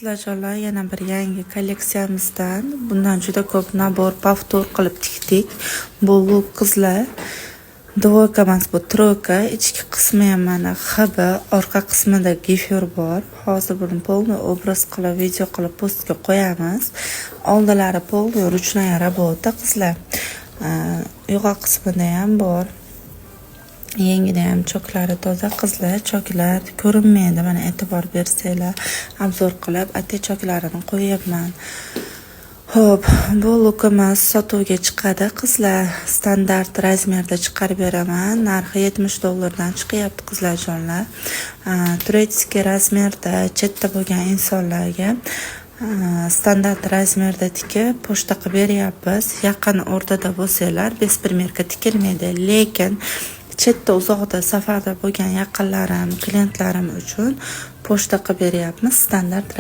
Qizlarjonlar, yana bir yangi kolleksiyamizdan bundan juda ko'p nabor повтор qilib tikdik. Bu look qizlar. Dvoyka emas, bu troyka. Ichki qismi ham mana HB, orqa qismida gifyor bor. Hozir buni полный obraz qilib, video qilib postga qo'yamiz. Oldilari полный ручная работа qizlar. Yo'g'on qismida ham bor. Yengida ham choklari toza qizlar, choklar ko'rinmaydi. Mana e'tibor bersanglar, obzor qilib choklarini qo'yibman. Xo'p, bu lookimiz sotuvga chiqadi qizlar. Standart razmerda chiqarib beraman. Narxi $70 chiqyapti qizlarjonlar. Turetskiy razmerda chetda bo'lgan insonlarga standart razmerda tikib pochta qilib beryapmiz. Yaqin o'rtada bo'lsanglar, besprimerka tikilmaydi, lekin chetda uzoqda safarda bo'lgan yaqinlarim, klientlarim uchun pochta qilib beryapmiz standart